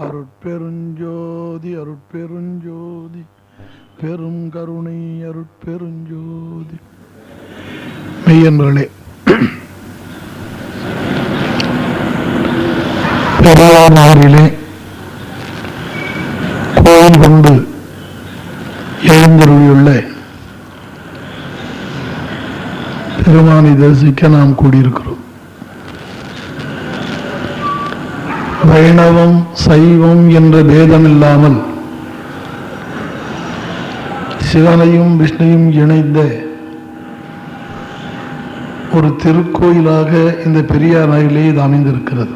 அருட்பெருஞ்சோதி அருட்பெருஞ்சோதி பெரும் கருணை அருட்பெருஞ்சோதி. மெய்யன்பர்களே, பெருமானாரிலே கோயில் கொண்டு எழுந்தருளியுள்ள பெருமானை தரிசிக்க நாம் கூடியிருக்கிறோம். வைணவம் சைவம் என்ற பேதமில்லாமல் சிவனையும் விஷ்ணுவையும் இணைந்த ஒரு திருக்கோயிலாக இந்த பெரியார் நகரிலே இது அமைந்திருக்கிறது.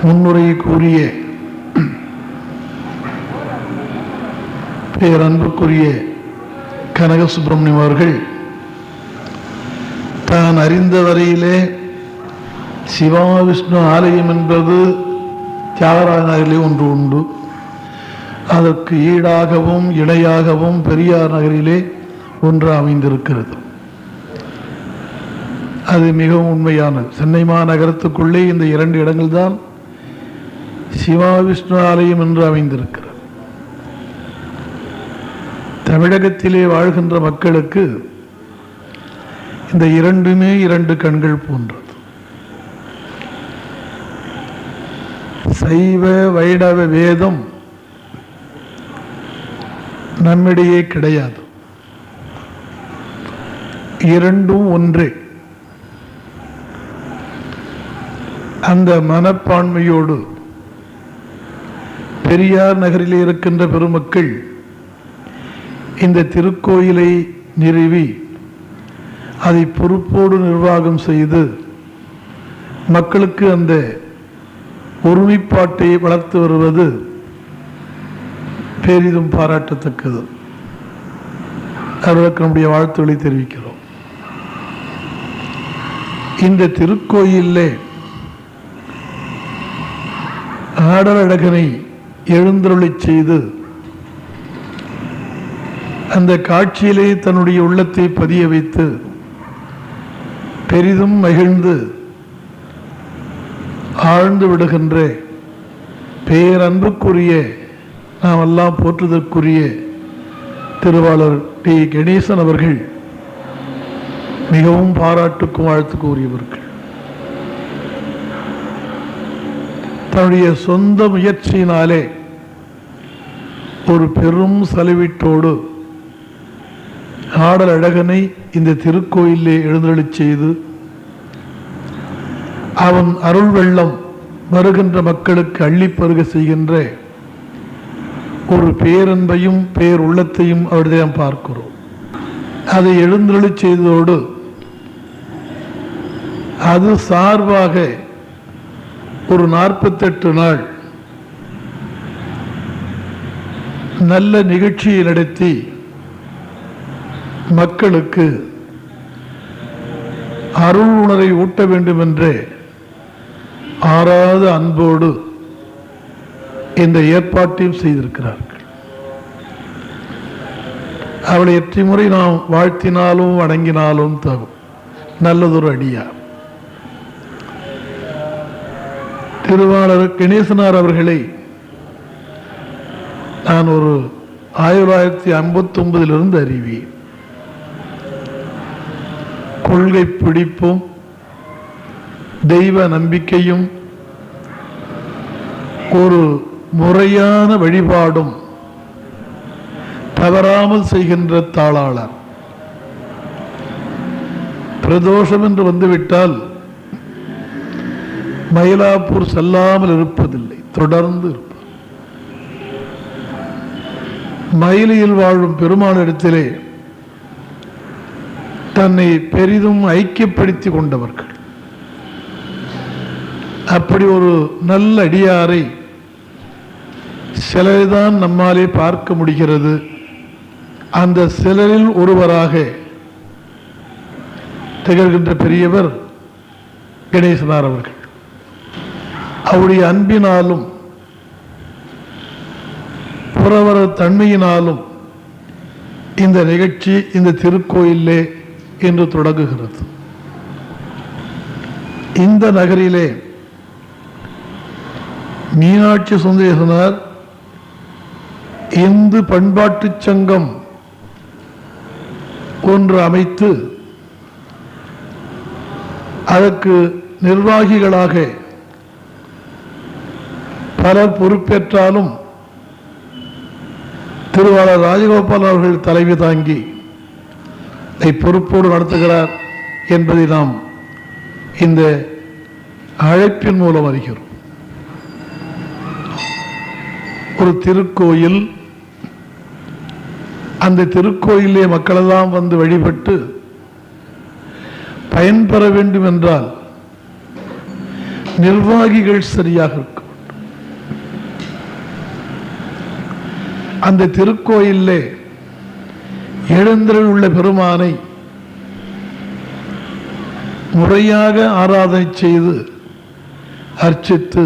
முன்னுரை கூறிய பேரன்புக்குரிய கனக சுப்பிரமணியம் அவர்கள் தான் அறிந்த வரையிலே சிவா விஷ்ணு ஆலயம் என்பது தியாகராஜ நகரிலே ஒன்று உண்டு. அதற்கு ஈடாகவும் இணையாகவும் பெரியார் நகரிலே ஒன்று அமைந்திருக்கிறது. அது மிகவும் உண்மையானது. சென்னை மாநகரத்துக்குள்ளே இந்த இரண்டு இடங்கள் தான் சிவா விஷ்ணு ஆலயம் என்று அமைந்திருக்கிறது. தமிழகத்திலே வாழ்கின்ற மக்களுக்கு இந்த இரண்டுமே இரண்டு கண்கள் போன்றது. சைவ வைணவ வேதம் நம்மிடையே கிடையாது. இரண்டும் ஒன்றே. அந்த மனப்பான்மையோடு பெரியார் நகரில் இருக்கின்ற பெருமக்கள் இந்த திருக்கோயிலை நிறுவி அதை பொறுப்போடு நிர்வாகம் செய்து மக்களுக்கு அந்த ஒருமைப்பாட்டை வளர்த்து வருவது பெரிதும் பாராட்டத்தக்கது. அவர்களுக்கு நம்முடைய வாழ்த்துக்களை தெரிவிக்கிறோம். இந்த திருக்கோயிலே ஆடலழகனை எழுந்தருளச் செய்து அந்த காட்சியிலே தன்னுடைய உள்ளத்தை பதிய வைத்து பெரிதும் மகிழ்ந்து ஆழ்ந்து விடுகின்ற பேரன்புக்குரிய, நாம் எல்லாம் போற்றுதற்குரிய திருவாளர் டி கணேசன் அவர்கள் மிகவும் பாராட்டுக்கும் வாழ்த்துக்கு உரியவர்கள். தன்னுடைய சொந்த முயற்சியினாலே ஒரு பெரும் செலவீட்டோடு ஆடல் அழகனை இந்த திருக்கோயிலே எழுந்தருளச் செய்து அவன் அருள் வெள்ளம் வருகின்ற மக்களுக்கு அள்ளிப்பருக செய்கின்ற ஒரு பேரன்பையும் பேருள்ளத்தையும் அவருடைய பார்க்கிறோம். அதை எழுந்தருளச் செய்ததோடு அது சார்பாக ஒரு 48 நாள் நல்ல நிகழ்ச்சியை நடத்தி மக்களுக்கு அருள் உணரை ஊட்ட வேண்டும் என்று ஆறாத அன்போடு இந்த ஏற்பாட்டையும் செய்திருக்கிறார்கள். அவளை எற்றி முறை நாம் வாழ்த்தினாலும் வணங்கினாலும் தகும். நல்லதொரு அடியார் திருவாளர் கணேசனார் அவர்களை நான் ஒரு 1959 அறிவேன். கொள்கை பிடிப்பும் தெய்வ நம்பிக்கையும் ஒரு முறையான வழிபாடும் தவறாமல் செய்கின்ற தாளாளர். பிரதோஷம் என்று வந்துவிட்டால் மயிலாப்பூர் செல்லாமல் இருப்பதில்லை, தொடர்ந்து இருப்பார். மயிலையில் வாழும் பெருமானிடத்திலே தன்னை பெரிதும் ஐக்கியப்படுத்தி கொண்டவர்கள். அப்படி ஒரு நல்ல அடியாரை சிலர்தான் நம்மாலே பார்க்க முடிகிறது. அந்த சிலரில் ஒருவராக திகழ்கின்ற பெரியவர் கணேசனார் அவர்கள். அவருடைய அன்பினாலும் புறவர தன்மையினாலும் இந்த நிகழ்ச்சி இந்த திருக்கோயிலே என்று தொடங்குகிறது. இந்த நகரிலே மீனாட்சி சுந்தரேசனார் இந்து பண்பாட்டு சங்கம் ஒன்று அமைத்து அதற்கு நிர்வாகிகளாக பலர் பொறுப்பேற்றாலும் திருவாளர் ராஜகோபால் அவர்கள் தலைமை தாங்கி பொறுப்போடு நடத்துகிறார் என்பதை நாம் இந்த அழைப்பின் மூலம் அறிகிறோம். ஒரு திருக்கோயில், அந்த திருக்கோயிலே மக்களெல்லாம் வந்து வழிபட்டு பயன்பெற வேண்டும் என்றால் நிர்வாகிகள் சரியாக இருக்க வேண்டும். அந்த திருக்கோயிலே எழுந்தருளுள்ள பெருமானை முறையாக ஆராதனை செய்து அர்ச்சித்து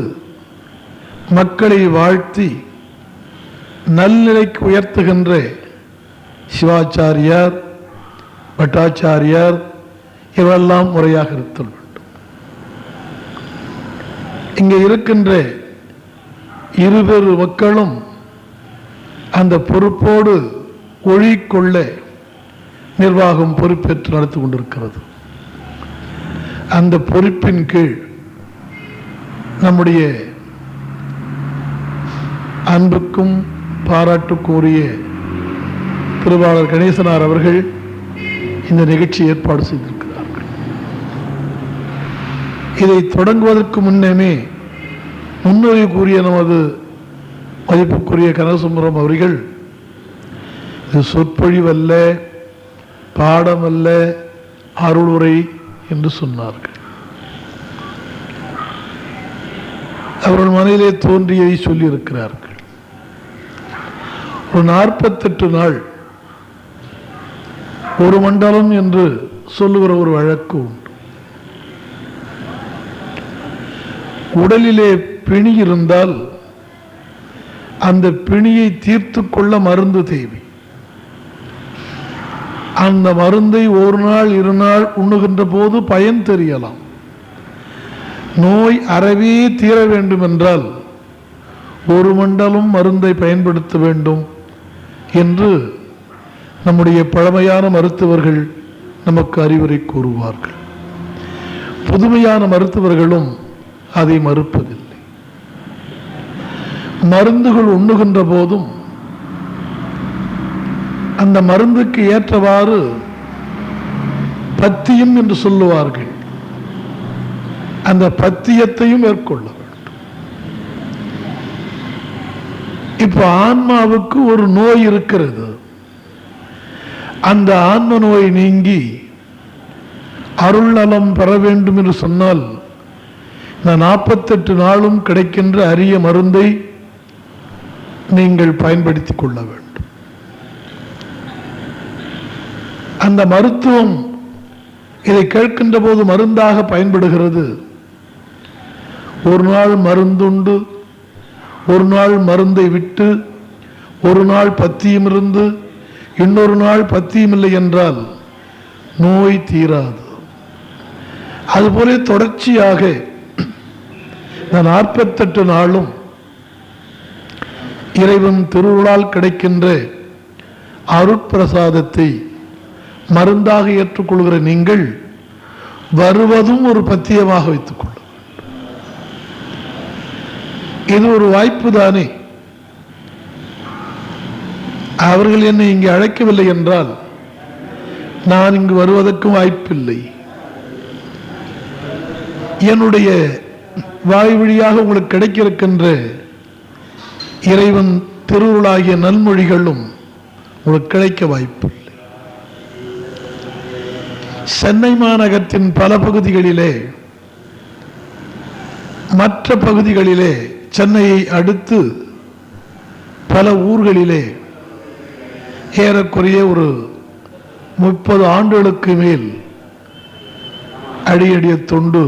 மக்களை வாழ்த்தி நல்நிலைக்கு உயர்த்துகின்ற சிவாச்சாரியார், பட்டாச்சாரியார் இவெல்லாம் முறையாக இருத்தல் வேண்டும். இங்கே இருக்கின்ற இருவேறு மக்களும் அந்த பொறுப்போடு ஒழிக்கொள்ள நிர்வாகம் பொறுப்பேற்று நடத்தி கொண்டிருக்கிறது. அந்த பொறுப்பின் கீழ் நம்முடைய அன்புக்கும் பாராட்டுக்குரிய திருவாளர் கணேசனார் அவர்கள் இந்த நிகழ்ச்சி ஏற்பாடு செய்திருக்கிறார்கள். இதை தொடங்குவதற்கு முன்னமே முன்னுரை கூறிய நமது மதிப்புக்குரிய கனகசுந்தரம் அவர்கள் இது சொற்பொழிவல்ல, பாடமல்ல, அருளுரை என்று சொன்னார்கள். அவர்கள் மனதிலே தோன்றியதை சொல்லியிருக்கிறார்கள். ஒரு 48 நாள் ஒரு மண்டலம் என்று சொல்லுகிற ஒரு வழக்கு உண்டு. உடலிலே பிணி இருந்தால் அந்த பிணியை தீர்த்து கொள்ள மருந்து தேவை. அந்த மருந்தை ஒரு நாள் 2 நாள் உண்ணுகின்ற போது பயன் தெரியலாம். நோய் அறவே தீர வேண்டும் என்றால் ஒரு மண்டலம் மருந்தை பயன்படுத்த வேண்டும் என்று நம்முடைய பழமையான மருத்துவர்கள் நமக்கு அறிவுரை கூறுவார்கள். புதுமையான மருத்துவர்களும் அதை மறுப்பதில்லை. மருந்துகள் உண்ணுகின்ற போதும் அந்த மருந்துக்கு ஏற்றவாறு பத்தியம் என்று சொல்லுவார்கள். அந்த பத்தியத்தையும் மேற்கொள்ள வேண்டும். இப்ப ஆன்மாவுக்கு ஒரு நோய் இருக்கிறது. அந்த ஆன்ம நோய் நீங்கி அருள் நலம் பெற வேண்டும் என்று சொன்னால் இந்த 48 நாளும் கிடைக்கின்ற அரிய மருந்தை நீங்கள் பயன்படுத்திக் கொள்ள வேண்டும். அந்த மருத்துவம் இதை கேட்கின்ற போது மருந்தாக பயன்படுகிறது. ஒரு நாள் மருந்துண்டு, ஒரு நாள் மருந்தை விட்டு, ஒரு நாள் பத்தியம் இருந்து, இன்னொரு நாள் பத்தியம் இல்லை என்றால் நோய் தீராது. அதுபோல தொடர்ச்சியாக 48 நாளும் இறைவன் திருவுருளால் கிடைக்கின்ற அருட்பிரசாதத்தை மருந்தாக ஏற்றுக்கொள்கிற நீங்கள் வருவதும் ஒரு பத்தியமாக வைத்துக் கொள்ளும். இது ஒரு வாய்ப்பு தானே. அவர்கள் என்னை இங்கு அழைக்கவில்லை என்றால் நான் இங்கு வருவதற்கும் வாய்ப்பில்லை. என்னுடைய வாய் வழியாக உங்களுக்கு கிடைக்க இருக்கின்ற இறைவன் திருவுருளாகிய நல்மொழிகளும் உங்களுக்கு கிடைக்க வாய்ப்பில்லை. சென்னை மாநகரத்தின் பல பகுதிகளிலே, மற்ற பகுதிகளிலே, சென்னையை அடுத்து பல ஊர்களிலே ஏறக்குறைய ஒரு 30 ஆண்டுகளுக்கு மேல் அடியடிய தொண்டு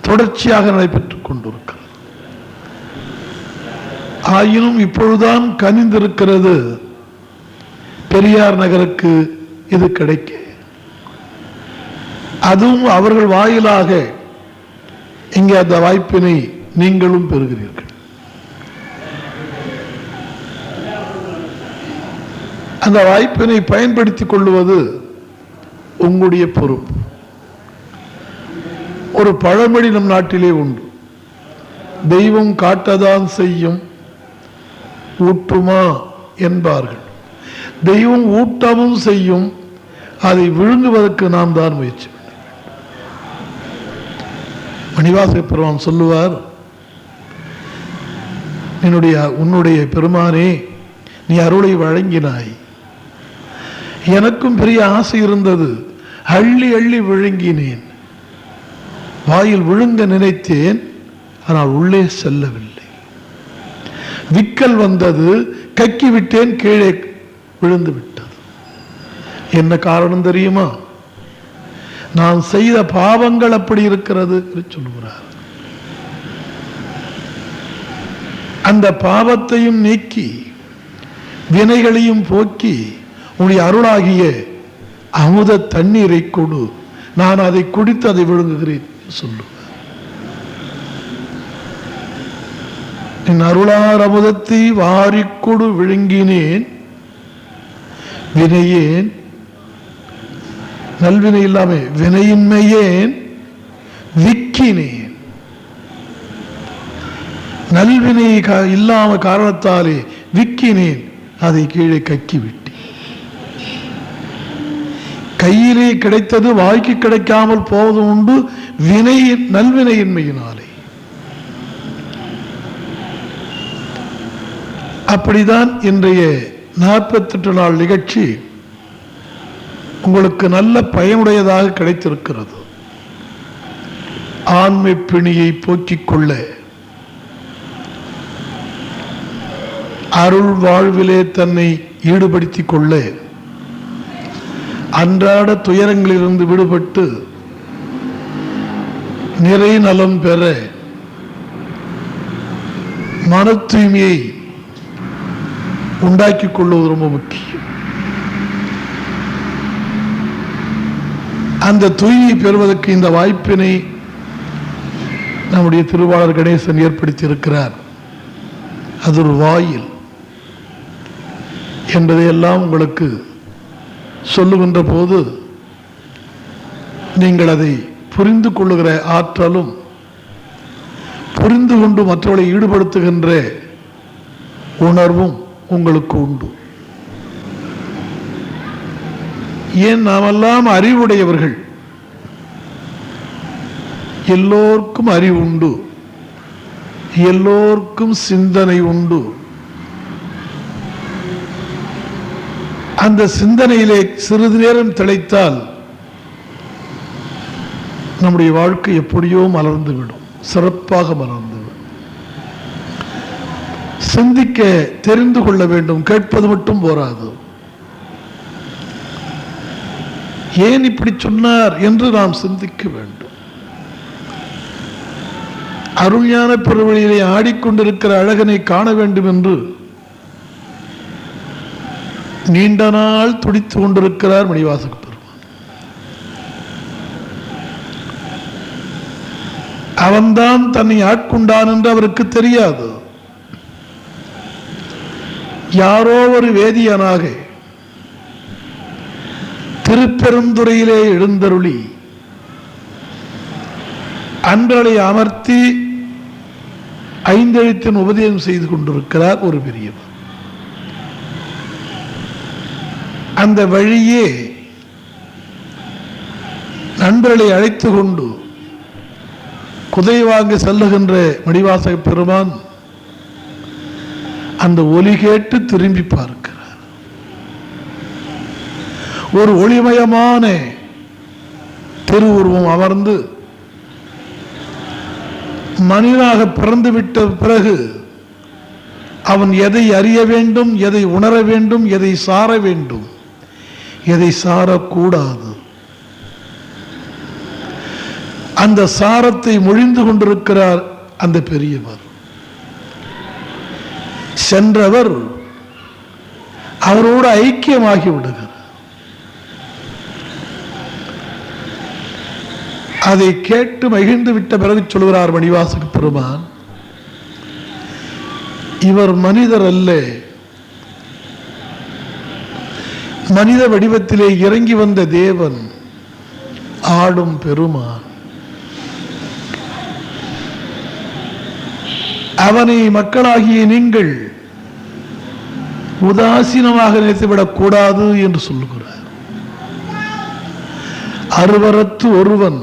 தொடர்ச்சியாக நடைபெற்றுக் கொண்டிருக்கிறது. ஆயினும் இப்பொழுதுதான் கனிந்திருக்கிறது பெரியார் நகருக்கு இது கிடைக்க. அதுவும் அவர்கள் வாயிலாக இங்கே அந்த வாய்ப்பினை நீங்களும் பெறுகிறீர்கள். அந்த வாய்ப்பினை பயன்படுத்திக் கொள்வது உங்களுடைய பொறுப்பு. ஒரு பழமொழி நம் நாட்டிலே உண்டு, தெய்வம் காட்டதான் செய்யும் ஊட்டுமா என்பார்கள். தெய்வம் ஊட்டமும் செய்யும், அதை விழுங்குவதற்கு நாம் தான் முயற்சி. மணிவாசக பெருமான் சொல்லுவார், உன்னுடைய பெருமானே, நீ அருளை வழங்கினாய், எனக்கும் பெரிய ஆசை இருந்தது, அள்ளி அள்ளி விழுங்கினேன், வாயில் விழுங்க நினைத்தேன், ஆனால் உள்ளே செல்லவில்லை, விக்கல் வந்தது, கக்கி விட்டேன், கீழே விழுந்து விட்டது. என்ன காரணம் தெரியுமா? நான் செய்த பாவங்கள் அப்படி இருக்கிறது என்று சொல்லுகிறார். அந்த பாவத்தையும் நீக்கி வினைகளையும் போக்கி உன்னுடைய அருளாகிய அமுத தண்ணீரை கொடு, நான் அதை குடித்து அதை விழுங்குகிறேன் சொல்லுவார். என் அருளார் அமுதத்தை வாரிக்கொடு விழுங்கினேன், வினையேன் நல்வினை இல்லாம வினையின்மையேன் விக்கினேன், நல்வினை இல்லாம காரணத்தாலே விக்கினேன், அதை கீழே கக்கி விட்டேன். கையிலே கிடைத்தது வாய்க்கு கிடைக்காமல் போவது உண்டு, நல்வினையின்மையினாலே. அப்படிதான் இன்றைய 48 நாள் நிகழ்ச்சி உங்களுக்கு நல்ல பயனுடையதாக கிடைத்திருக்கிறது. ஆண்மை பிணியை போக்கிக் கொள்ள, அருள் வாழ்விலே தன்னை ஈடுபடுத்திக் கொள்ள, அன்றாட துயரங்களிலிருந்து விடுபட்டு நிறை நலம் பெற, மன தூய்மையை உண்டாக்கிக் கொள்வது ரொம்ப முக்கியம். அந்த தூய்மையை பெறுவதற்கு இந்த வாய்ப்பினை நம்முடைய திருவாளர் கணேசன் ஏற்படுத்தி இருக்கிறார். அது ஒரு வாயில் என்பதையெல்லாம் உங்களுக்கு சொல்லுகின்ற போது நீங்கள் அதை புரிந்து கொள்ளுகிற ஆற்றலும், புரிந்து கொண்டு மற்றவர்களை ஈடுபடுத்துகின்ற உணர்வும் உங்களுக்கு உண்டு. ஏன் நாமெல்லாம் அறிவுடையவர்கள், எல்லோருக்கும் அறிவு உண்டு, எல்லோருக்கும் சிந்தனை உண்டு. அந்த சிந்தனையிலே சிறிது நேரம் திளைத்தால் நம்முடைய வாழ்க்கை எப்படியோ மலர்ந்துவிடும், சிறப்பாக மலர்ந்துவிடும். சிந்திக்க தெரிந்து கொள்ள வேண்டும், கேட்பது மட்டும் போராது. ஏன் இப்படி சொன்னார் என்று நாம் சிந்திக்க வேண்டும். அருள்ஞான பெருவழியிலே ஆடிக்கொண்டிருக்கிற அழகனை காண வேண்டும் என்று நீண்ட நாள் துடித்துக் கொண்டிருக்கிறார் மணிவாசக பெருமான். அவன்தான் தன்னை ஆட்கொண்டான் என்று அவருக்கு தெரியாது. யாரோ ஒரு வேதியனாக திருப்பெருந்துறையிலே எழுந்தருளி அன்றலை அமர்த்தி ஐந்தெழுத்தின் உபதேசம் செய்து கொண்டிருக்கிறார் ஒரு பெரியவர். அந்த வழியே நண்பர்களை அழைத்து கொண்டு குதை வாங்க செல்லுகின்ற மணிவாசக பெருமான் அந்த ஒலி கேட்டு திரும்பி பார்க்கிறார். ஒரு ஒளிமயமான திருவுருவம் அமர்ந்து மனிதனாக பிறந்துவிட்ட பிறகு அவன் எதை அறிய வேண்டும், எதை உணர வேண்டும், எதை சார வேண்டும், எதை சாரக்கூடாது, அந்த சாரத்தை மொழிந்து கொண்டிருக்கிறார் அந்த பெரியவர். சென்றவர் அவரோடு ஐக்கியமாகி விடுகிறார். அதை கேட்டு மகிழ்ந்து விட்ட பிறகு சொல்கிறார் மணிவாசக பெருமான், இவர் மனிதர் அல்ல, மனித வடிவத்திலே இறங்கி வந்த தேவன், ஆடும் பெருமான். அவனை மக்களாகிய நீங்கள் உதாசீனமாக நினைத்துவிடக் கூடாது என்று சொல்லுகிறார். அருவரத்து ஒருவன்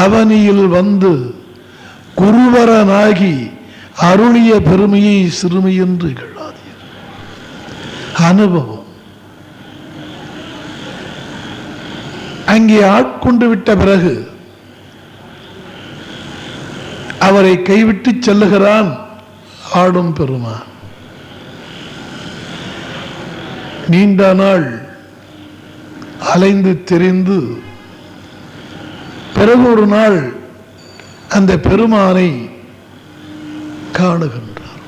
அவனியில் வந்து குருவரனாகி அருளிய பெருமையை சிறுமை என்று இகழாதீர். அனுபவம். அங்கே ஆட்கொண்டு விட்ட பிறகு அவரை கைவிட்டு செல்லுகிறான் ஆடும் பெருமான். நீண்ட நாள் அலைந்து திரிந்து பிறகு ஒரு நாள் அந்த பெருமானை காணுகின்றார்.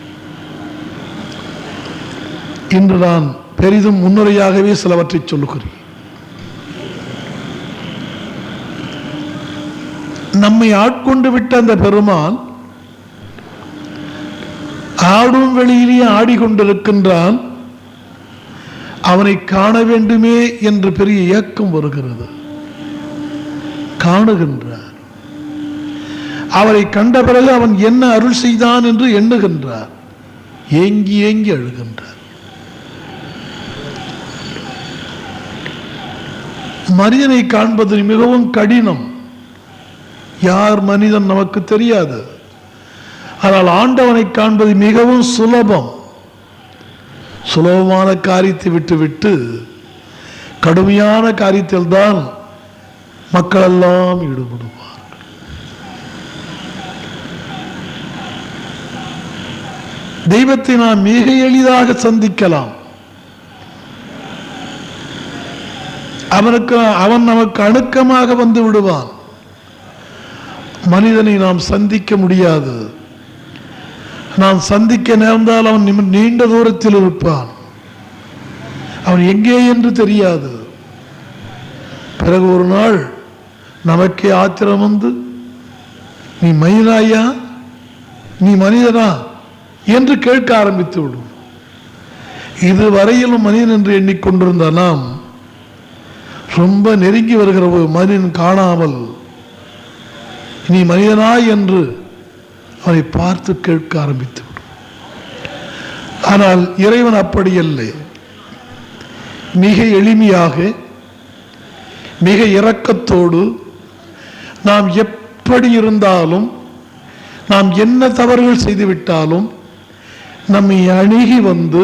இன்று நான் பெரிதும் முன்னுரையாகவே சிலவற்றை சொல்லுகிறேன். நம்மை ஆட்கொண்டு விட்ட அந்த பெருமான் ஆடும் வெளியிலேயே ஆடிக்கொண்டிருக்கின்றான். அவனை காண வேண்டுமே என்று பெரிய ஏக்கம் வருகிறது. காணுகின்றார். அவரை கண்ட பிறகு அவன் என்ன அருள் செய்தான் என்று எண்ணுகின்றார். ஏங்கி ஏங்கி அழுகின்றார். மனிதனை காண்பது மிகவும் கடினம். யார் மனிதன் நமக்கு தெரியாது. ஆனால் ஆண்டவனை காண்பது மிகவும் சுலபம். சுலபமான காரியத்தை விட்டுவிட்டு கடுமையான காரியத்தில் தான் மக்கள் எல்லாம் ஈடுபடுவார்கள். தெய்வத்தை நாம் மிக எளிதாக சந்திக்கலாம். அவன் நமக்கு அணுக்கமாக வந்து விடுவான். மனிதனை நாம் சந்திக்க முடியாது. நாம் சந்திக்க நேர்ந்தால் அவன் நீண்ட தூரத்தில் இருப்பான். அவன் எங்கே என்று தெரியாது. பிறகு ஒரு நாள் நமக்கே ஆத்திரம் வந்து, நீ மனிதனாயா, நீ மனிதனா என்று கேட்க ஆரம்பித்து விடும். இதுவரையிலும் மனிதன் என்று எண்ணிக்கொண்டிருந்த நாம் ரொம்ப நெருங்கி வருகிற ஒரு மனிதன் காணாமல் நீ மனிதனாய் என்று அவனை பார்த்து கேட்க ஆரம்பித்து விடும். ஆனால் இறைவன் அப்படி அல்ல. மிக எளிமையாக, மிக இரக்கத்தோடு, நாம் எப்படி இருந்தாலும், நாம் என்ன தவறுகள் செய்துவிட்டாலும் நம்மை அணுகி வந்து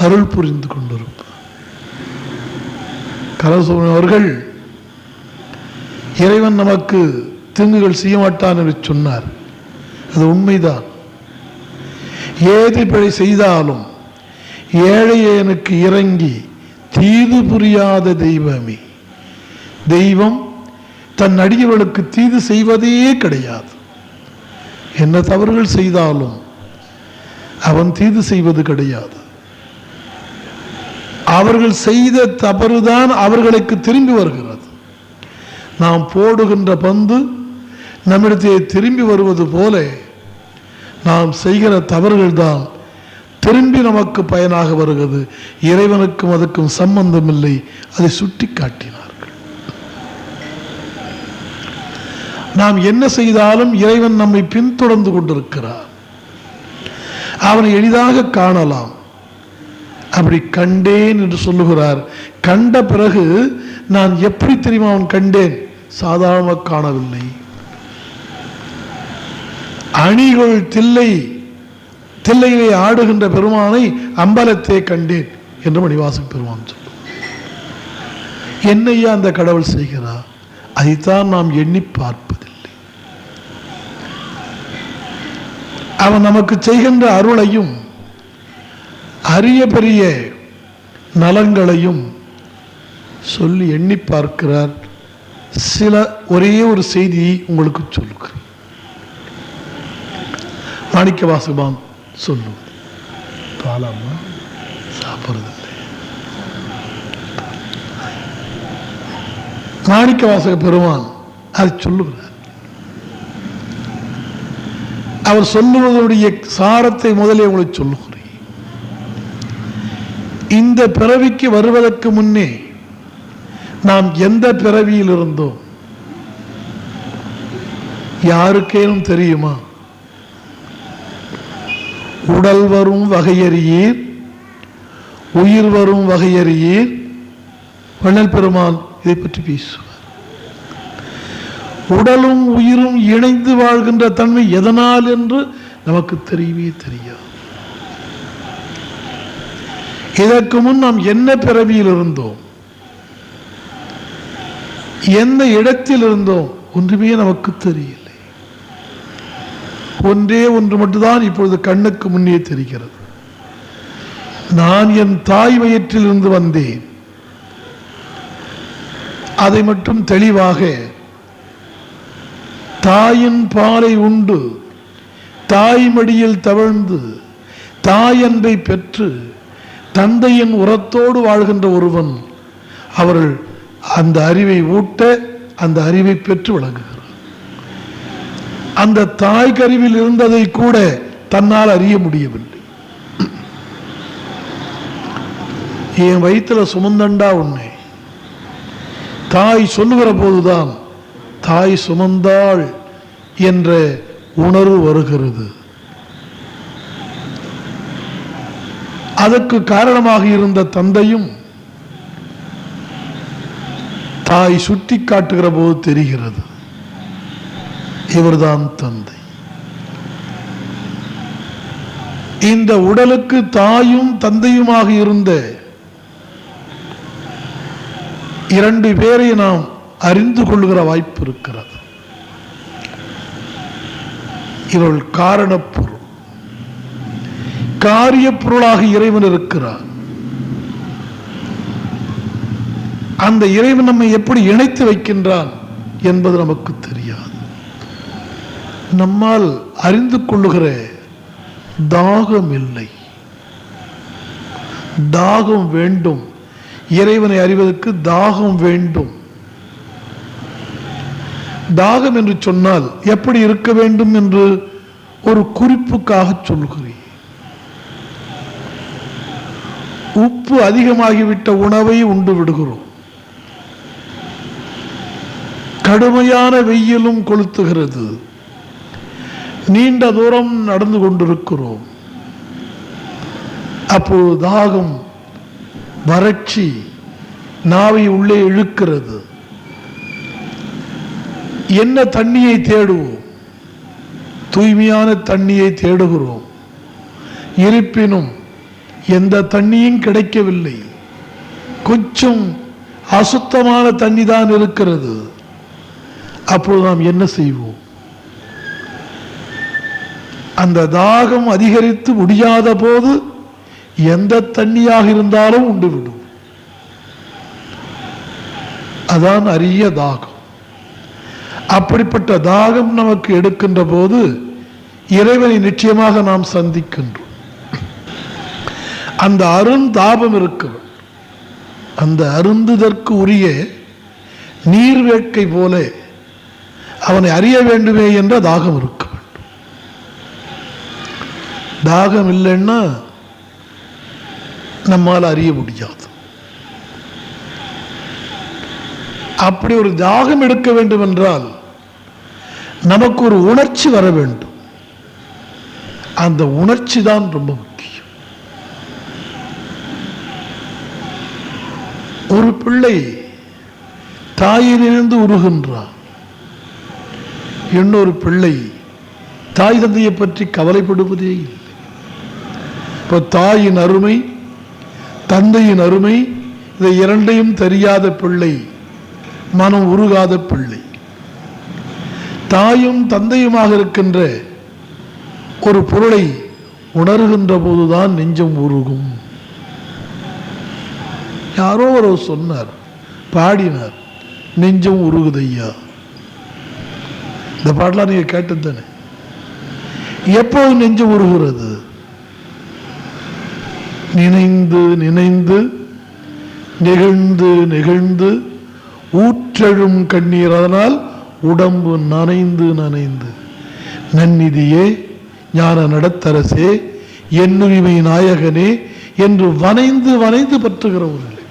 அருள் புரிந்து கொண்டிருப்பார். கலசோமன் அவர்கள் இறைவன் நமக்கு தீங்குகள் செய்ய மாட்டான் என்று சொன்னார். அது உண்மைதான். ஏது பிழை செய்தாலும் ஏழையனுக்கு இறங்கி தீது புரியாத தெய்வமே. தெய்வம் தன் அடியவர்களுக்கு தீது செய்வதே கிடையாது. என்ன தவறுகள் செய்தாலும் அவன் தீது செய்வது கிடையாது. அவர்கள் செய்த தவறுதான் அவர்களுக்கு திரும்பி வருகிறது. நாம் போடுகின்ற பந்து நம்மிடத்தை திரும்பி வருவது போல நாம் செய்கிற தவறுகள் தான் திரும்பி நமக்கு பயனாக வருகிறது. இறைவனுக்கும் அதுக்கும் சம்பந்தம் இல்லை. அதை சுட்டி காட்டினார்கள். நாம் என்ன செய்தாலும் இறைவன் நம்மை பின்தொடர்ந்து கொண்டிருக்கிறார். அவனை எளிதாக காணலாம். அப்படி கண்டேன் என்று சொல்லுகிறார். கண்ட பிறகு நான் எப்படி தெரியுமா அவன் கண்டேன்? சாதாரணமாக காணவில்லை. அணிகள் தில்லையிலே ஆடுகின்ற பெருமானை அம்பலத்தை கண்டேன் என்று மணிவாசன் பெருமான் சொல்லும். என்னையா அந்த கடவுள் செய்கிறார்? அதைத்தான் நாம் எண்ணி பார்ப்பதில்லை. அவன் நமக்கு செய்கின்ற அருளையும் அரிய பெரிய நலங்களையும் சொல்லி எண்ணி பார்க்கிறார். ஒரே ஒரு செய்தியை உங்களுக்கு சொல்லுகிறேன். மாணிக்க வாசகமான் சொல்லுவது, பாலாமா சாப்பிட்றதில்லை. மாணிக்க வாசக பெருமான் அதை சொல்லுகிறார். அவர் சொல்லுவதனுடைய சாரத்தை முதலே உங்களுக்கு சொல்லுகிறேன். இந்த பிறவிக்கு வருவதற்கு முன்னே நாம் எந்த பிறவியில் இருந்தோம் யாருக்கேனும் தெரியுமா? உடல் வரும் வகையறியீர், உயிர் வரும் வகையறியீர். வள்ளல் பெருமான் இதை பற்றி பேசுவார். உடலும் உயிரும் இணைந்து வாழ்கின்ற தன்மை எதனால் என்று நமக்கு தெரியவே தெரியாது. இதற்கு முன் நாம் என்ன பிறவியில் இருந்தோம், எந்த இடத்தில் இருந்தோம், ஒன்றுமே நமக்கு தெரியலை. ஒன்றே ஒன்று மட்டும்தான் இப்பொழுது கண்ணுக்கு முன்னே தெரிகிறது. நான் என் தாய் வயிற்றில் இருந்து வந்தேன். அதை மட்டும் தெளிவாக தாயின் பாலை உண்டு தாய் மடியில் தவழ்ந்து தாய் அன்பை பெற்று தந்தையின் உரத்தோடு வாழ்கின்ற ஒருவன் அவர்கள் அந்த அறிவை ஊட்ட அந்த அறிவை பெற்று விளங்குகிறார். அந்த தாய் கருவில் இருந்ததை கூட தன்னால் அறிய முடியவில்லை. என் வயிற்றுல சுமந்தண்டா உன்னை தாய் சொல்லுகிற போதுதான் தாய் சுமந்தாள் என்ற உணர்வு வருகிறது. அதற்கு காரணமாக இருந்த தந்தையும் தாய் சுட்டி காட்டுகிற போது தெரிகிறது, இவர்தான் தந்தை. இந்த உடலுக்கு தாயும் தந்தையுமாக இருந்த இரண்டு பேரை நாம் அறிந்து கொள்கிற வாய்ப்பு இருக்கிறது. இவள் காரணப்பொருள், காரிய பொருளாக இறைவன் இருக்கிறார். அந்த இறைவன் நம்மை எப்படி இணைத்து வைக்கின்றான் என்பது நமக்கு தெரியாது. நம்மால் அறிந்து கொள்ளுகிற தாகம் இல்லை. தாகம் வேண்டும். இறைவனை அறிவதற்கு தாகம் வேண்டும். தாகம் என்று சொன்னால் எப்படி இருக்க வேண்டும் என்று ஒரு குறிப்புக்காக சொல்கிறேன். உப்பு அதிகமாகிவிட்ட உணவை உண்டு விடுகிறோம். கடுமையான வெயிலும் கொளுத்துகிறது. நீண்ட தூரம் நடந்து கொண்டிருக்கிறோம். அப்போது தாகம், வறட்சி நாவை உள்ளே இழுக்கிறது. என்ன தண்ணியை தேடுவோம்? தூய்மையான தண்ணியை தேடுகிறோம். இருப்பினும் எந்த தண்ணியும் கிடைக்கவில்லை. கொஞ்சம் அசுத்தமான தண்ணி தான் இருக்கிறது. அப்போது நாம் என்ன செய்வோம்? அந்த தாகம் அதிகரித்து முடியாத போது எந்த தண்ணியாக இருந்தாலும் உண்டுவிடும். அதான் அரிய தாகம். அப்படிப்பட்ட தாகம் நமக்கு எடுக்கின்ற போது இறைவனை நிச்சயமாக நாம் சந்திக்கின்றோம். அந்த அருந்தாபம் இருக்கிறது. அந்த அருந்துதற்கு உரிய நீர் வேட்கை போல அவனை அறிய வேண்டுமே என்ற தாகம் இருக்க வேண்டும். தாகம் இல்லைன்னா நம்மால் அறிய முடியாது. அப்படி ஒரு தாகம் எடுக்க வேண்டும் என்றால் நமக்கு ஒரு உணர்ச்சி வர வேண்டும். அந்த உணர்ச்சி தான் ரொம்ப முக்கியம். ஒரு பிள்ளை தாயிலிருந்து உருகின்றான். இன்னொரு பிள்ளை தாய் தந்தையை பற்றி கவலைப்படுவதே இல்லை. இப்போ தாயின் அருமை, தந்தையின் அருமை, இதை இரண்டையும் தெரியாத பிள்ளை, மனம் உருகாத பிள்ளை. தாயும் தந்தையுமாக இருக்கின்ற ஒரு பொருளை உணர்கின்ற போதுதான் நெஞ்சம் உருகும். யாரோ ஒரு சொன்னார், பாடினார், நெஞ்சம் உருகுதையா. இந்த பாட்டெல்லாம் நீங்க கேட்டது தானே? எப்போது நெஞ்சம் உருகிறது? நினைந்து நினைந்து நெகிழ்ந்து நெகிழ்ந்து ஊற்றெழும் கண்ணீர். அதனால் உடம்பு நனைந்து நனைந்து. நன்னிதியே ஞான நடத்தரசே, என்னுரிமை நாயகனே என்று வனைந்து வனைந்து பற்றுகிற ஒரு நிலை.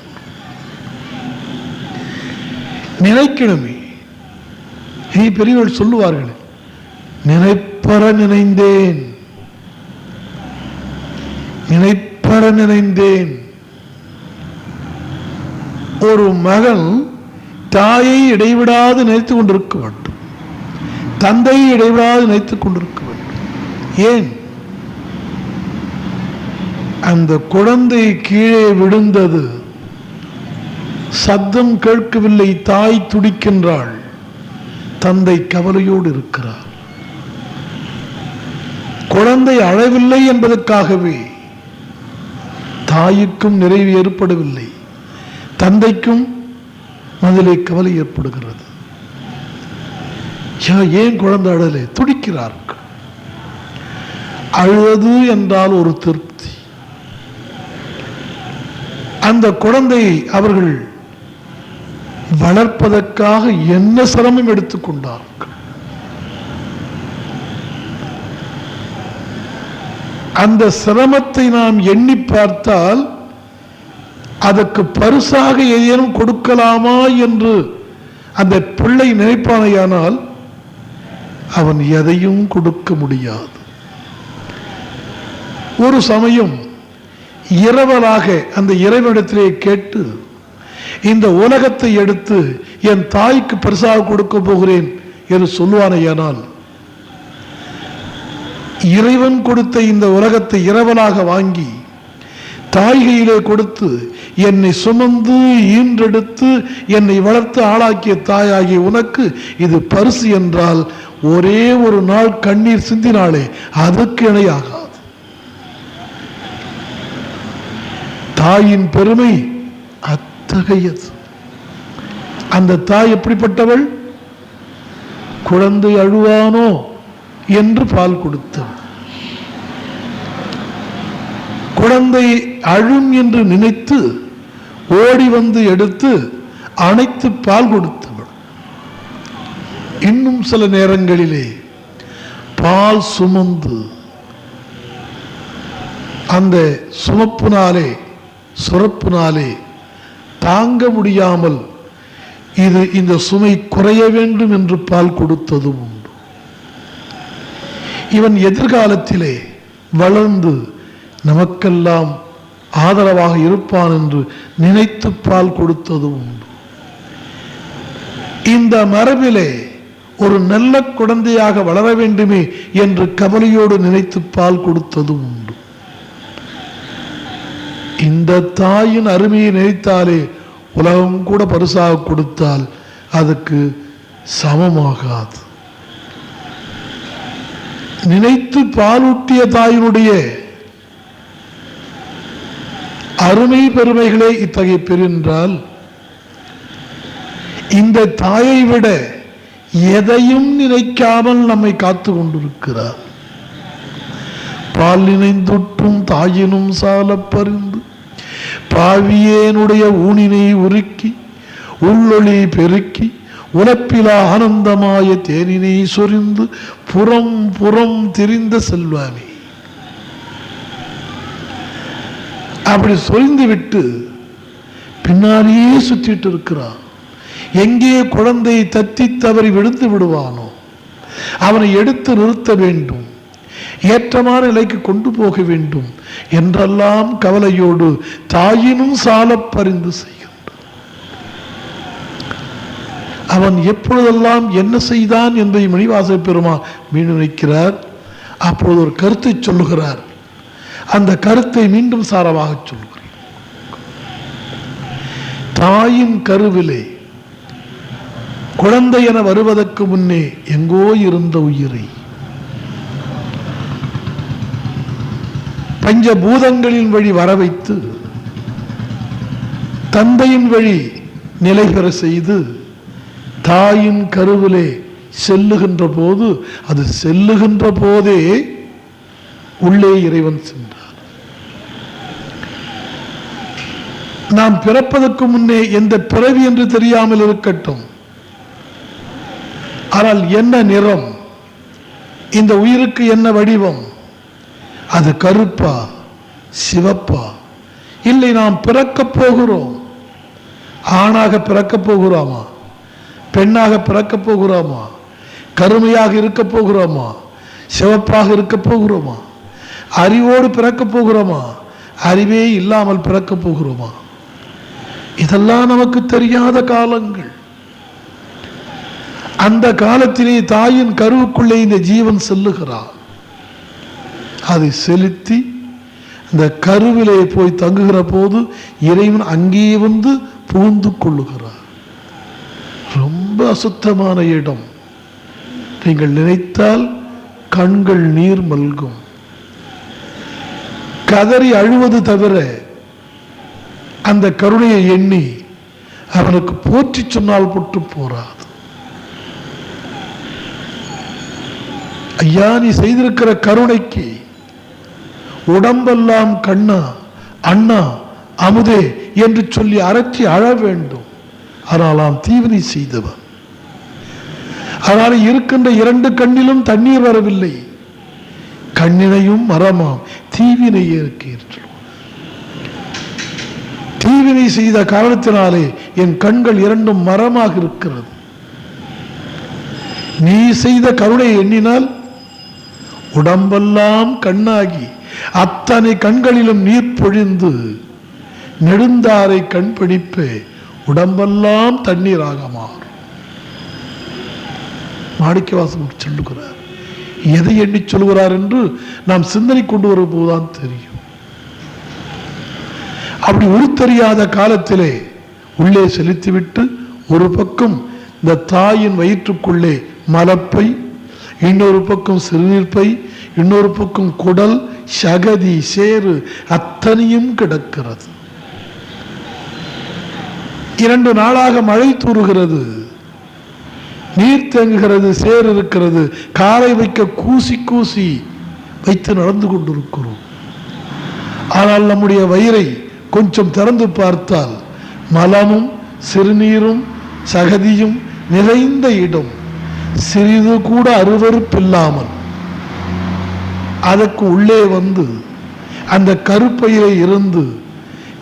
நினைக்கணுமே. இனி பெரியவர்கள் சொல்லுவார்கள், நினைப்பற நினைந்தேன், நினைப்பற நினைந்தேன். ஒரு மகன் தாயை இடைவிடாது நினைத்துக் கொண்டிருக்க வேண்டும், தந்தையை இடைவிடாது நினைத்துக் கொண்டிருக்க வேண்டும். ஏன்? அந்த குழந்தை கீழே விழுந்தது, சத்தம் கேட்கவில்லை, தாய் துடிக்கின்றாள், தந்தை கவலையோடு இருக்கிறார். குழந்தை அழவில்லை என்பதற்காகவே தாய்க்கும் நிறைவு ஏற்படவில்லை, தந்தைக்கும் அதிலே கவலை ஏற்படுகிறது. ஏன் குழந்தை அழலை? துடிக்கிறார்கள். அழுவது என்றால் ஒரு திருப்தி. அந்த குழந்தையை அவர்கள் வளர்ப்பதற்காக என்ன சிரமம் எடுத்துக்கொண்டார்கள். அந்த சிரமத்தை நாம் எண்ணி பார்த்தால் அதற்கு பரிசாக ஏதேனும் கொடுக்கலாமா என்று அந்த பிள்ளை நினைப்பானையானால் அவன் எதையும் கொடுக்க முடியாது. ஒரு சமயம் இரவலாக அந்த இறைவனிடத்திலே கேட்டு, இந்த உலகத்தை எடுத்து என் தாய்க்கு பரிசாக கொடுக்க போகிறேன் என்று சொல்லுவானையானால், இறைவன் கொடுத்த இந்த உலகத்தை இரவலாக வாங்கி தாய்கையிலே கொடுத்து, என்னை சுமந்து ஈன்றெடுத்து என்னை வளர்த்து ஆளாக்கிய தாயாகிய உனக்கு இது பரிசு என்றால், ஒரே ஒரு நாள் கண்ணீர் சிந்தினாலே அதற்கு இணையாகாது. தாயின் பெருமை அத்தகையது. அந்த தாய் எப்படிப்பட்டவள்? குழந்தை அழுவானோ என்று பால் கொடுத்தவள், குழந்தை அழும் என்று நினைத்து ஓடி வந்து எடுத்து அணைத்து பால் கொடுத்தவள். இன்னும் சில நேரங்களிலே பால் சுமந்து அந்த சுமப்பினாலே சுரப்பினாலே தாங்க முடியாமல் இது இந்த சுமை குறைய வேண்டும் என்று பால் கொடுத்ததும் உண்டு. இவன் எதிர்காலத்திலே வளர்ந்து நமக்கெல்லாம் ஆதரவாக இருப்பான் என்று நினைத்து பால் கொடுத்ததும் உண்டு. இந்த மரபிலே ஒரு நல்ல குழந்தையாக வளர வேண்டுமே என்று கவலையோடு நினைத்து பால் கொடுத்ததும் உண்டு. இந்த தாயின் அருமையை நினைத்தாலே உலகம் கூட பரிசாக கொடுத்தால் அதுக்கு சமமாகாது. நினைத்து பாலூட்டிய தாயினுடைய அருமை பெருமைகளே இத்தகைய பெருந்தால், இந்த தாயை விட எதையும் நினைக்காமல் நம்மை காத்து கொண்டிருக்கிறார். பால் நினைந்துட்டும் தாயினும் சால பறிந்து பாவியேனுடைய ஊனினை உருக்கி உள்ளொளி பெருக்கி உலப்பிலா ஆனந்தமாய தேனினை சொரிந்து புறம் புறம் திரிந்த செல்வானே. அப்படி சொரிந்து விட்டு பின்னாலேயே சுற்றிட்டு இருக்கிறான். எங்கே குழந்தை தத்தி தவறி விழுந்து விடுவானோ அவனை எடுத்து நிறுத்த வேண்டும், ஏற்றமான நிலைக்கு கொண்டு போக வேண்டும் என்றெல்லாம் கவலையோடு தாயினும் சால பரிந்து செய்கின்றான். அவன் எப்பொழுதெல்லாம் என்ன செய்தான் என்பதை மணிவாசக பெருமான் மீண்டும் நினைக்கிறார். அப்பொழுது ஒரு கருத்தை சொல்லுகிறார். அந்த கருத்தை மீண்டும் சாரமாக சொல்லுகிறார். தாயின் கருவிலே குழந்தை என வருவதற்கு முன்னே எங்கோ இருந்த உயிரை பஞ்சபூதங்களின் வழி வர வைத்து தந்தையின் வழி நிலை பெற செய்து தாயின் கருவிலே செல்லுகின்ற போது, அது செல்லுகின்ற போதே உள்ளே இறைவன் சென்றார். நாம் பிறப்பதற்கு முன்னே எந்த பிறவி என்று தெரியாமல் இருக்கட்டும், ஆனால் என்ன நிறம், இந்த உயிருக்கு என்ன வடிவம்? அது கருப்பா சிவப்பா? இல்லை, நாம் பிறக்க போகிறோம். ஆணாக பிறக்க போகிறோமா? பெண்ணாக பிறக்க போகிறோமா? கருமையாக இருக்க போகிறோமா? சிவப்பாக இருக்க போகிறோமா? அறிவோடு பிறக்க போகிறோமா? அறிவே இல்லாமல் பிறக்க போகிறோமா? இதெல்லாம் நமக்கு தெரியாத காலங்கள். அந்த காலத்திலே தாயின் கருவுக்குள்ளே இந்த ஜீவன் செல்லுகிறார். அதை செலுத்தி இந்த கருவிலே போய் தங்குகிற போது இறைவன் அங்கே வந்து புகுந்து கொள்ளுகிறார். ரொம்ப அசுத்தமான இடம். நீங்கள் நினைத்தால் கண்கள் நீர் மல்கும். கதறி அழுவது தவிர அந்த கருணையை எண்ணி அவனுக்கு போற்றி சொன்னால் போட்டு போறாது. ஐயா, நீ செய்திருக்கிற கருணைக்கு உடம்பெல்லாம் கண்ணா அண்ணா அமுதே என்று சொல்லி அரற்றி அழ வேண்டும். ஆனால் நாம் தீவினை செய்தவன். அதனால இருக்கின்ற 2 கண்ணிலும் தண்ணீர் வரவில்லை. கண்ணினையும் மரமாம் தீவினையே இருக்கிறது. தீவினை செய்த காரணத்தினாலே என் கண்கள் 2 மரமாக இருக்கிறது. நீ செய்த கருணை எண்ணினால் உடம்பெல்லாம் கண்ணாகி அத்தனை கண்களிலும் நீர் பொழிந்து நெடுந்தாரை கண் பிடிப்பே உடம்பெல்லாம் தண்ணீராக மாறும். மாணிக்கவாசகர் சொல்லுகிறார். எதை எண்ணி சொல்கிறார் என்று நாம் சிந்தனை கொண்டு வரும்போதுதான் தெரியும். அப்படி உருத்தெரியாத காலத்திலே உள்ளே செலுத்திவிட்டு ஒரு பக்கம் இந்த தாயின் வயிற்றுக்குள்ளே மலப்பை, இன்னொரு பக்கம் சிறுநீர்ப்பை, இன்னொரு பக்கம் குடல், சகதி, சேறு அத்தனையும் கிடக்கிறது. 2 நாளாக மழை தூறுகிறது, நீர் தேங்குகிறது, சேர் இருக்கிறது. காலை வைக்க கூசி கூசி வைத்து நடந்து கொண்டிருக்கிறோம். ஆனால் நம்முடைய வயிறை கொஞ்சம் திறந்து பார்த்தால் மலமும் சிறுநீரும் சகதியும் நிறைந்த இடம். சிறிது கூட அருவருப்பில்லாமல் அதற்கு உள்ளே வந்து அந்த கருப்பையிலே இருந்து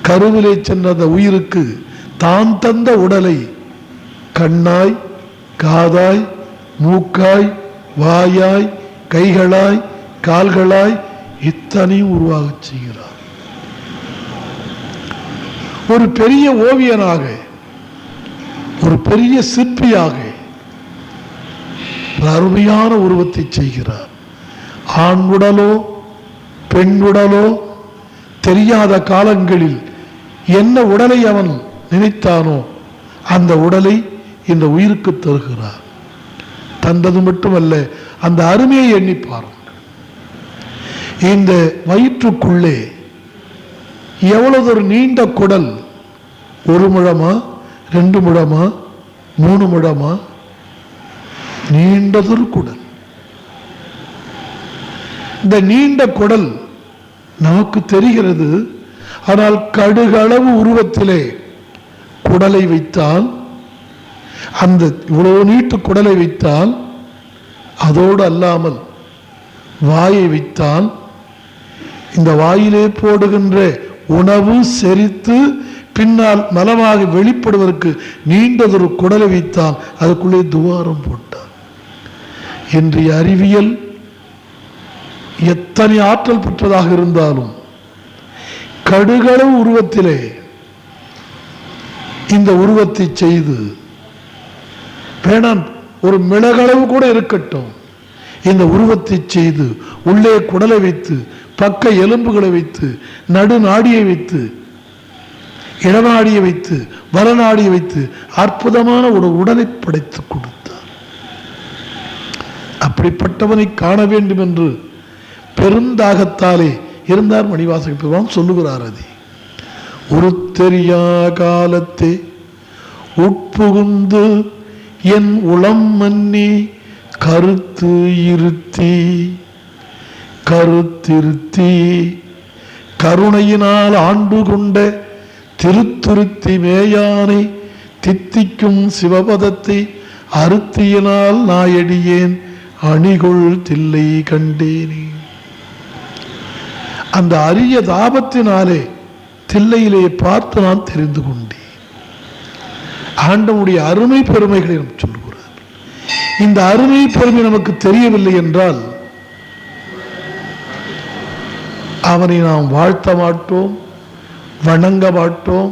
கருவிலே சென்ற அந்த உயிருக்கு தான் தந்த உடலை கண்ணாய் காதாய் மூக்காய் வாயாய் கைகளாய் கால்களாய் இத்தனையும் உருவாக செய்கிறார். ஒரு பெரிய ஓவியனாக, ஒரு பெரிய சிற்பியாக அருமையான உருவத்தை செய்கிறார். ஆண் உடலோ பெண் உடலோ தெரியாத காலங்களில் என்ன உடலை அவன் நினைத்தானோ அந்த உடலை இந்த உயிருக்கு தருகிறார். தந்தது மட்டுமல்ல, அந்த அருமையை எண்ணி பாருங்கள். இந்த வயிற்றுக்குள்ளே எவ்வளவு ஒரு நீண்ட குடல், 1 முழமா 2 முழமா 3 முழமா நீண்டதொரு குடல். இந்த நீண்ட குடல் நமக்கு தெரிகிறது. ஆனால் கடுகளவு உருவத்திலே குடலை வைத்தால், அந்த இவ்வளவு நீட்டு குடலை வைத்தால், அதோடு அல்லாமல் வாயை வைத்தால், இந்த வாயிலே போடுகின்ற உணவு செரித்து பின்னால் மலமாக வெளிப்படுவதற்கு நீண்டதொரு குடலை வைத்தால் அதுக்குள்ளே துவாரம் போட்டார். இன்றைய அறிவியல் எத்தனை ஆற்றல் பெற்றதாக இருந்தாலும் கடுகளவு உருவத்திலே இந்த உருவத்தை செய்து, வேணாம் ஒரு மிளகளவு கூட இருக்கட்டும், இந்த உருவத்தை செய்து உள்ளே குடலை வைத்து பக்க எலும்புகளை வைத்து நடுநாடியை வைத்து இடநாடியை வைத்து வலநாடியை வைத்து அற்புதமான ஒரு உடலை படைத்து கொடுத்தார். அப்படிப்பட்டவனை காண வேண்டும் என்று பெருந்தாகத்தாலே இருந்தார் மணிவாசக பெருமான் சொல்லுகிறார். அதை உருத்தெரியா காலத்தே உட்புகுந்து என் உளம் மன்னி கருத்து இருத்தி கருத்திருத்தி கருணையினால் ஆண்டு கொண்ட திருத்துருத்தி மேயானை தித்திக்கும் சிவபதத்தை அருத்தியினால் நாயடியேன் அணிகொள் தில்லை கண்டேனே. அந்த அரிய தாபத்தினாலே தில்லையிலே பார்த்து நான் தெரிந்து கொண்டேன். ஆண்டவனுடைய அருமை பெருமைகளை நமக்கு சொல்லுகிறார். இந்த அருமை பெருமை நமக்கு தெரியவில்லை என்றால் அவனை நாம் வாழ்த்த மாட்டோம், வணங்க மாட்டோம்,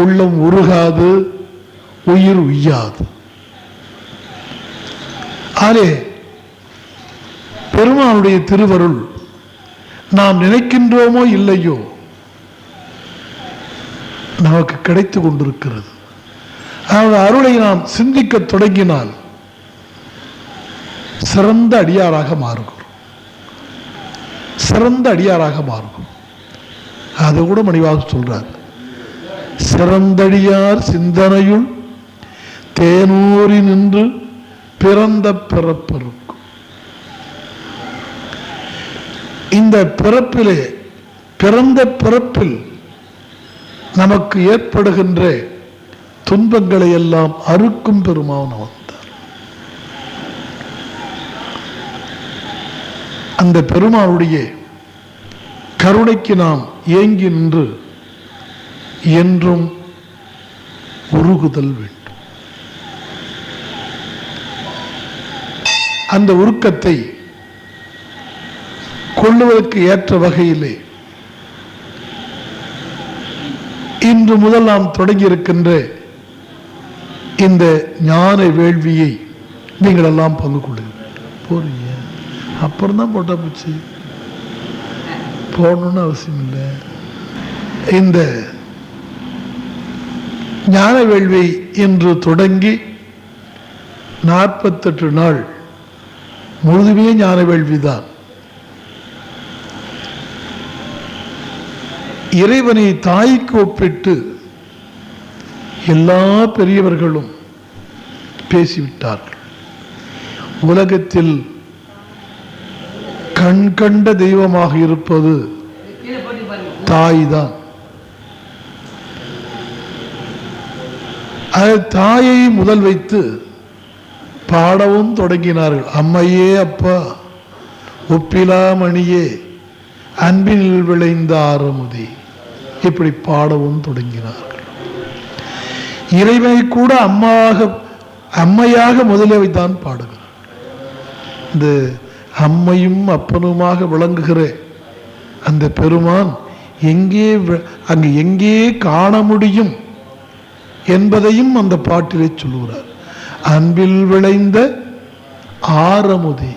உள்ளம் உருகாது, உயிர் உய்யாது. ஆலே பெருமானுடைய திருவருள் நாம் நினைக்கின்றோமோ இல்லையோ நமக்கு கிடைத்து கொண்டிருக்கிறது. அவருடைய அருளை நாம் சிந்திக்க தொடங்கினால் சிறந்த அடியாராக மாறுகிறோம், சிறந்த அடியாராக மாறுகிறோம். அது கூட மணிவாக சொல்றார், சிறந்தடியார் சிந்தனையுள் தேனூரி நின்று பிறந்த பிறப்பிருக்கும். இந்த பிறப்பிலே பிறந்த பிறப்பில் நமக்கு ஏற்படுகின்ற துன்பங்களை எல்லாம் அறுக்கும் பெருமான் வந்தார். அந்த பெருமானுடைய கருணைக்கு நாம் ஏங்கி நின்று என்றும் உருகுதல் வேண்டும். அந்த உருக்கத்தை கொள்ளுவதற்கு ஏற்ற வகையிலே இன்று முதல் நாம் தொடங்கி இருக்கின்ற இந்த ஞான வேள்வியை நீங்கள் எல்லாம் பங்கு கொள்ளுங்கள். போறீங்க அப்புறம் தான் போட்டா போச்சு, போடணும்னு அவசியம் இல்லை. இந்த ஞான வேள்வி என்று தொடங்கி 48 நாள் முழுதுமே ஞான வேள்விதான். இறைவனை தாய்க்கு ஒப்பிட்டு எல்லா பெரியவர்களும் பேசிவிட்டார்கள். உலகத்தில் கண் கண்ட தெய்வமாக இருப்பது தாய்தான். தாயை முதல் வைத்து பாடவும் தொடங்கினார்கள். அம்மையே அப்பா ஒப்பிலா மணியே அன்பினில் விளைந்த ஆரமுதே, இப்படி பாடவும் தொடங்கினார்கள். இறைவனை கூட அம்மையாக முதலே தான் பாடுகிறார். இந்த அம்மையும் அப்பனுமாக விளங்குகிற அந்த பெருமான் அங்கு எங்கே காண முடியும் என்பதையும் அந்த பாட்டிலே சொல்லுகிறார். அன்பில் விளைந்த ஆரமுதே,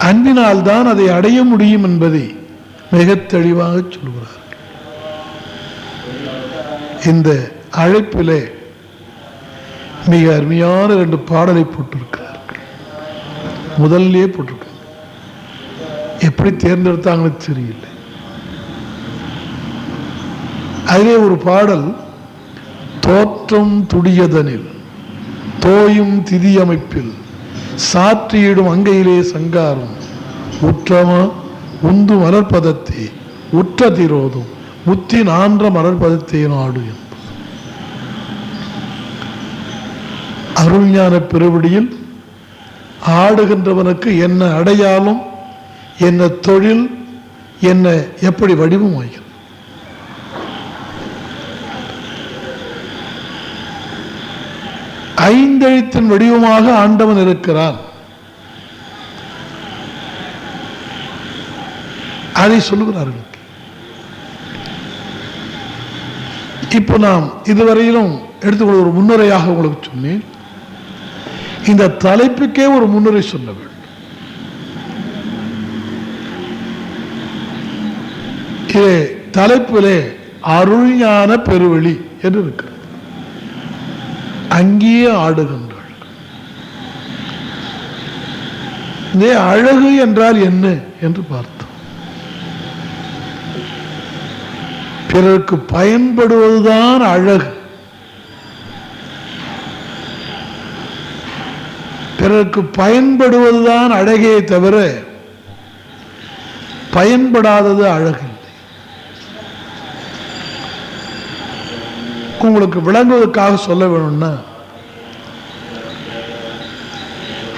அன்பினால் தான் அதை அடைய முடியும் என்பதை மிக தெளிவாக சொல்லுகிறார். இந்த அழைப்பிலே மிக அருமையான 2 பாடலை போட்டிருக்கிறார்கள். முதல்லே போட்டிருக்க, எப்படி தேர்ந்தெடுத்தாங்கன்னு தெரியல. அதிலே ஒரு பாடல், தோற்றம் துடியதனில் தோயும் திதி அமைப்பில் சாற்றியிடும் அங்கையிலே சங்காரம் உற்றமா உந்து மலர்பதத்தை உற்ற திரோதும் முத்தி நான்ற மலர்பதத்தை நாடு என்பது. அருள்ஞான பெருவடியில் ஆடுகின்றவனுக்கு என்ன அடையாளம், என்ன தொழில், என்ன எப்படி வடிவம் ஆகிறது. ஐந்தெழுத்தின் வடிவமாக ஆண்டவன் இருக்கிறான். அதை சொல்லுகிறார்கள். இப்போ நாம் இதுவரையிலும் எடுத்துக்கொள்ள ஒரு முன்னுரையாக உங்களுக்கு சொன்னேன். இந்த தலைப்புக்கே ஒரு முன்னுரை சொல்ல வேண்டும். தலைப்பிலே அருள்ஞான பெருவெளி என்று இருக்கிறது. அங்கேயே ஆடுகின்றாள். இந்த அழகு என்றால் என்ன என்று பார்த்தோம். பிறருக்கு பயன்படுவதுதான் அழகு. பிறருக்கு பயன்படுவதுதான் அழகே தவிர பயன்படாதது அழகில்லை. உங்களுக்கு விளங்குவதற்காக சொல்ல வேணும்னா,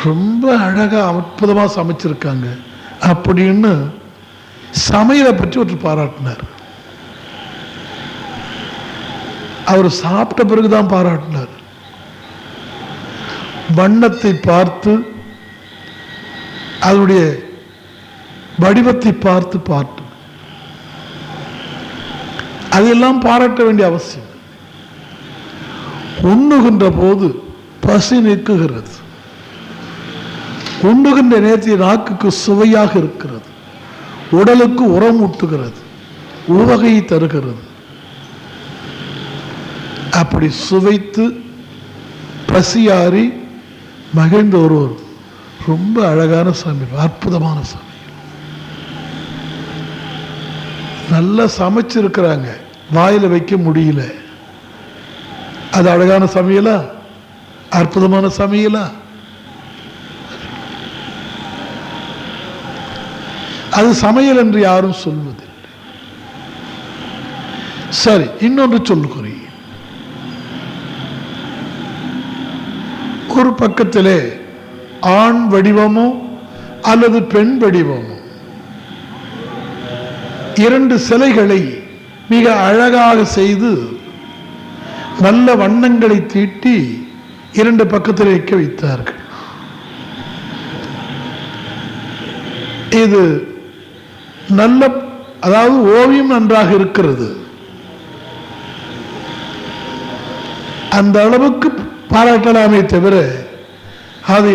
ரொம்ப அழகா அற்புதமா சமைச்சிருக்காங்க அப்படின்னு சமையலை பற்றி ஒருத்தர் பாராட்டினார். அவர் சாப்பிட்ட பிறகுதான் பாராட்டினார். வண்ணத்தை பார்த்து அதனுடைய வடிவத்தை பார்த்து அதெல்லாம் பாராட்ட வேண்டிய அவசியம். உண்ணுகின்ற போது பசி நீக்குகிறது, உண்ணுகின்ற நேரத்தில் நாக்குக்கு சுவையாக இருக்கிறது, உடலுக்கு உரம் ஊட்டுகிறது, உவகையை தருகிறது. அப்படி சுவைத்து பசியாறி மகிழ்ந்த ஒருவர் ரொம்ப அழகான சமையல், அற்புதமான சமையல். நல்லா சமைச்சிருக்கிறாங்க, வாயில வைக்க முடியல. அது அழகான சமையலா? அற்புதமான சமையலா? அது சமையல் என்று யாரும் சொல்வதில்லை. சரி, இன்னொன்று சொல்லுகிறேன். ஒரு பக்கத்திலே ஆண் வடிவமோ அல்லது பெண் வடிவமோ இரண்டு சிலைகளை மிக அழகாக செய்து நல்ல வண்ணங்களை தீட்டி இரண்டு பக்கத்தில் வைக்க வைத்தார்கள். இது நல்ல, அதாவது ஓவியம் நன்றாக இருக்கிறது, அந்த அளவுக்கு பாராட்டலாமே தவிர அது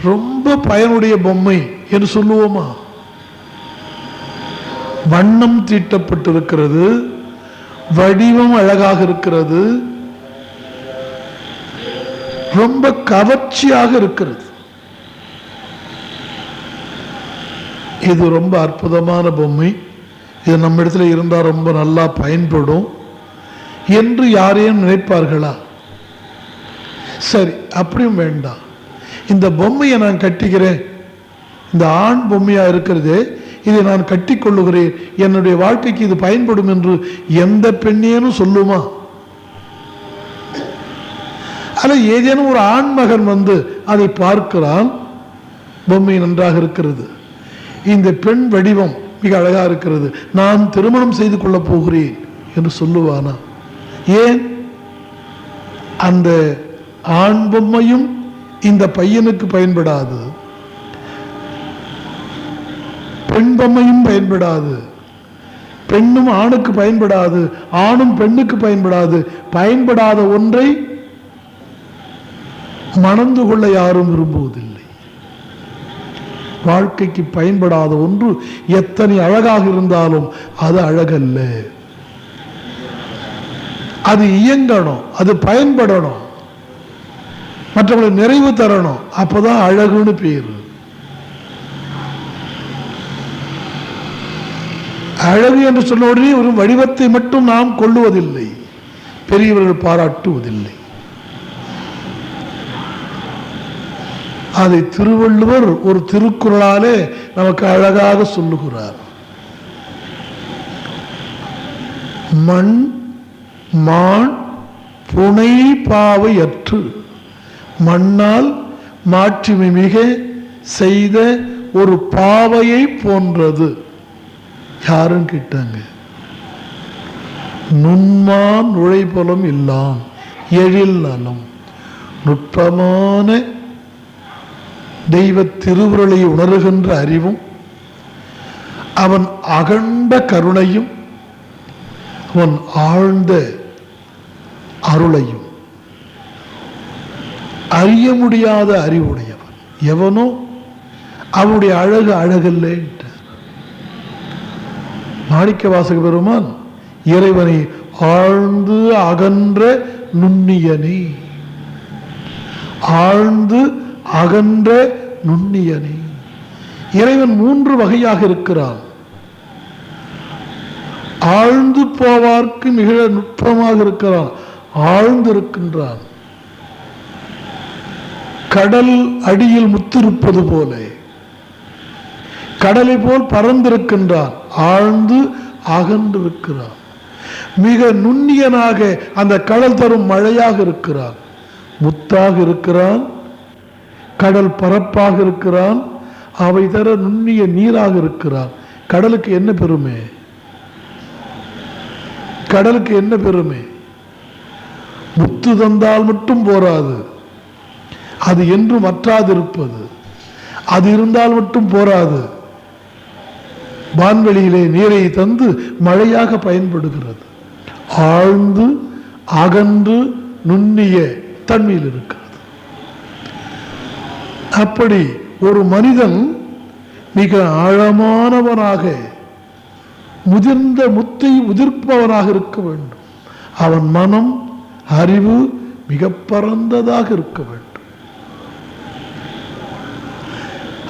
ரொம்ப பயனுடைய பொம்மை என்று சொல்லுவோமா? வண்ணம் தீட்டப்பட்டிருக்கிறது, வடிவம் அழகாக இருக்கிறது, ரொம்ப கவர்ச்சியாக இருக்கிறது. இது ரொம்ப அற்புதமான பொம்மை, இது நம்ம இடத்துல இருந்தால் ரொம்ப நல்லா பயன்படும் என்று யாரையும் நினைப்பார்களா? சரி, அப்படியும் வேண்டாம். இந்த பொம்மையை நான் கட்டிக்கிறேன், இந்த ஆண் பொம்மையா இருக்கிறதே, இதை நான் கட்டி கொள்ளுகிறேன், என்னுடைய வாழ்க்கைக்கு இது பயன்படும் என்று எந்த பெண்ணேனும் சொல்லுமா? அல்ல, ஏதேனும் ஒரு ஆண் மகன் வந்து அதை பார்க்கிறான், பொம்மை நன்றாக இருக்கிறது, இந்த பெண் வடிவம் மிக அழகா இருக்கிறது, நான் திருமணம் செய்து கொள்ளப் போகிறேன் என்று சொல்லுவானா? ஏன்? அந்த ஆண் பொம்மையும் இந்த பையனுக்கு பயன்படாது, பெண் பொம்மையும் பயன்படாது, பெண்ணும் ஆணுக்கு பயன்படாது, ஆணும் பெண்ணுக்கு பயன்படாது. பயன்படாத ஒன்றை மணந்து கொள்ள யாரும் விரும்புவதில்லை. வாழ்க்கைக்கு பயன்படாத ஒன்று எத்தனை அழகாக இருந்தாலும் அது அழகல்ல. அது இயங்கணும், அது பயன்படணும், மற்றவங்களுக்கு நிறைவு தரணும், அப்பதான் அழகுன்னு பேரு. அழகு என்று சொன்ன உடனே ஒரு வடிவத்தை மட்டும் நாம் கொள்ளுவதில்லை, பெரியவர்கள் பாராட்டுவதில்லை. அதை திருவள்ளுவர் ஒரு திருக்குறளாலே நமக்கு அழகாக சொல்லுகிறார். மண் மான் புனை பாவை அற்று மண்ணால் மாட்சிமை மிக செய்த ஒரு பாவையை போன்றது. யாரும் கேட்டாங்க. நுண்மான் நுழைபலம் இல்லாம் எழில் நலம், நுட்பமான தெய்வ திருவுருளை உணர்கின்ற அறிவும் அவன் அகண்ட கருணையும் அவன் ஆழ்ந்த அருளையும் அறிய முடியாத அறிவுடையவன் எவனோ அவனுடைய அழகு அழகல்ல. மாணிக்க வாசக பெருமான் இறைவனை ஆழ்ந்து அகன்ற நுண்ணியனே, ஆழ்ந்து அகன்ற நுண்ணியனே. இறைவன் மூன்று வகையாக இருக்கிறான். ஆழ்ந்து போவார்க்கு மிக நுட்பமாக இருக்கிறான், ஆழ்ந்து இருக்கின்றான். கடல் அடியில் முத்திருப்பது போல கடலை போல் பறந்திருக்கின்றான், ஆழ்ந்து அகன்றிருக்கிறான். மிக நுண்ணியனாக அந்த கடல் தரும் மழையாக இருக்கிறான், முத்தாக இருக்கிறான், கடல் பரப்பாக இருக்கிறான், அவை தர நுண்ணிய நீராக இருக்கிறான். கடலுக்கு என்ன பெருமை? கடலுக்கு என்ன பெருமை? முத்து தந்தால் மட்டும் போராது, அது என்றும் வற்றாதிருப்பது. அது இருந்தால் மட்டும் போராது, வான்வெளியிலே நீரை தந்து மழையாக பயன்படுகிறது. ஆழ்ந்து அகன்று நுண்ணிய தன்மையில் இருக்கிறது. அப்படி ஒரு மனிதன் மிக ஆழமானவனாக, முதிர்ந்த முத்தை உதிர்ப்பவனாக இருக்க வேண்டும். அவன் மனம், அறிவு மிக பரந்ததாக இருக்க வேண்டும்.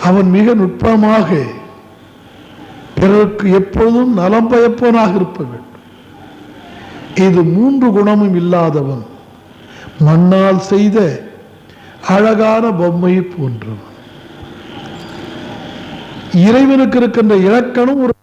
அவன் மிக நுட்பமாக பிறருக்கு எப்பொழுதும் நலம் பயப்பவனாக இருக்க வேண்டும். இது மூன்று குணமும் இல்லாதவன் மண்ணால் செய்த அழகான பொம்மையை போன்றவன். இறைவனுக்கு இருக்கின்ற இலக்கணம் ஒரு